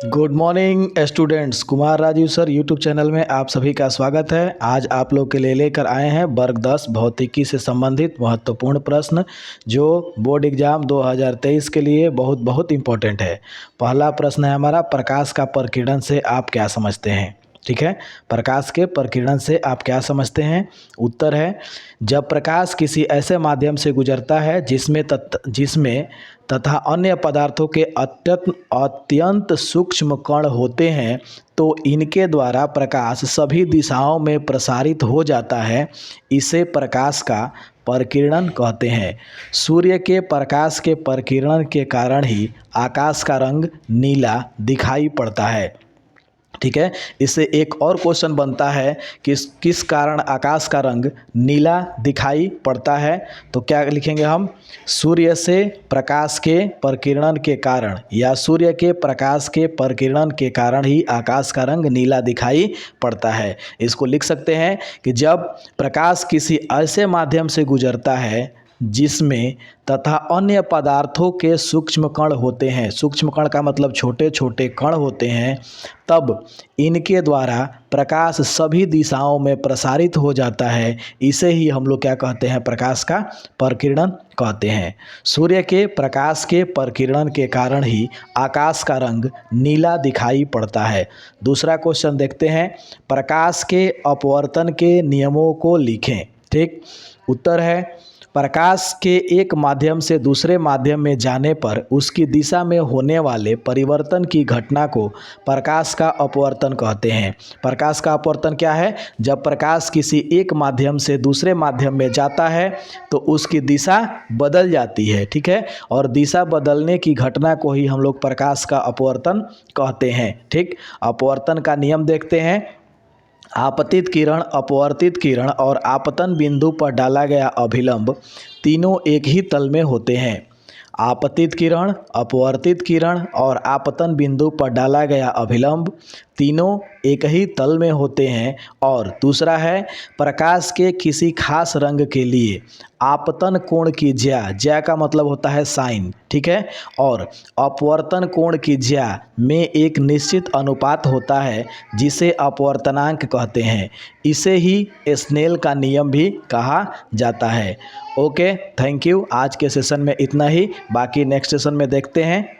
Good morning students. Kumar Rajeev sir YouTube channel में आप सभी का स्वागत है। आज आप लोग के लिए लेकर आए हैं वर्ग 10 भौतिकी से संबंधित महत्वपूर्ण प्रश्न जो बोर्ड एग्जाम 2023 के लिए बहुत बहुत इम्पोर्टेंट है। पहला प्रश्न है हमारा, प्रकाश का प्रकीर्णन से आप क्या समझते हैं। ठीक है, प्रकाश के प्रकीर्णन से आप क्या समझते हैं। उत्तर है, जब प्रकाश किसी ऐसे माध्यम से गुजरता है जिसमें तथा अन्य पदार्थों के अत्यंत सूक्ष्म कण होते हैं तो इनके द्वारा प्रकाश सभी दिशाओं में प्रसारित हो जाता है। इसे प्रकाश का प्रकीर्णन कहते हैं। सूर्य के प्रकाश के प्रकीर्णन के कारण ही आकाश का रंग नीला दिखाई पड़ता है। ठीक है, इससे एक और क्वेश्चन बनता है कि किस कारण आकाश का रंग नीला दिखाई पड़ता है। तो क्या लिखेंगे हम, सूर्य से प्रकाश के प्रकीर्णन के कारण या सूर्य के प्रकाश के प्रकीर्णन के कारण ही आकाश का रंग नीला दिखाई पड़ता है। इसको लिख सकते हैं कि जब प्रकाश किसी ऐसे माध्यम से गुजरता है जिसमें तथा अन्य पदार्थों के सूक्ष्म कण होते हैं, सूक्ष्म कण का मतलब छोटे छोटे कण होते हैं, तब इनके द्वारा प्रकाश सभी दिशाओं में प्रसारित हो जाता है। इसे ही हम लोग क्या कहते हैं, प्रकाश का प्रकीर्णन कहते हैं। सूर्य के प्रकाश के प्रकीर्णन के कारण ही आकाश का रंग नीला दिखाई पड़ता है। दूसरा क्वेश्चन देखते हैं, प्रकाश के अपवर्तन के नियमों को लिखें। ठीक, उत्तर है, प्रकाश के एक माध्यम से दूसरे माध्यम में जाने पर उसकी दिशा में होने वाले परिवर्तन की घटना को प्रकाश का अपवर्तन कहते हैं। प्रकाश का अपवर्तन क्या है, जब प्रकाश किसी एक माध्यम से दूसरे माध्यम में जाता है तो उसकी दिशा बदल जाती है। ठीक है, और दिशा बदलने की घटना को ही हम लोग प्रकाश का अपवर्तन कहते हैं। ठीक, अपवर्तन का नियम देखते हैं। आपतित किरण, अपवर्तित किरण और आपतन बिंदु पर डाला गया अभिलंब तीनों एक ही तल में होते हैं। आपतित किरण, अपवर्तित किरण और आपतन बिंदु पर डाला गया अभिलंब तीनों एक ही तल में होते हैं। और दूसरा है, प्रकाश के किसी खास रंग के लिए आपतन कोण की ज्या का मतलब होता है साइन। ठीक है, और अपवर्तन कोण की ज्या में एक निश्चित अनुपात होता है जिसे अपवर्तनांक कहते हैं। इसे ही स्नेल का नियम भी कहा जाता है। Okay, thank you. आज के सेशन में इतना ही, बाकी नेक्स्ट सेशन में देखते हैं।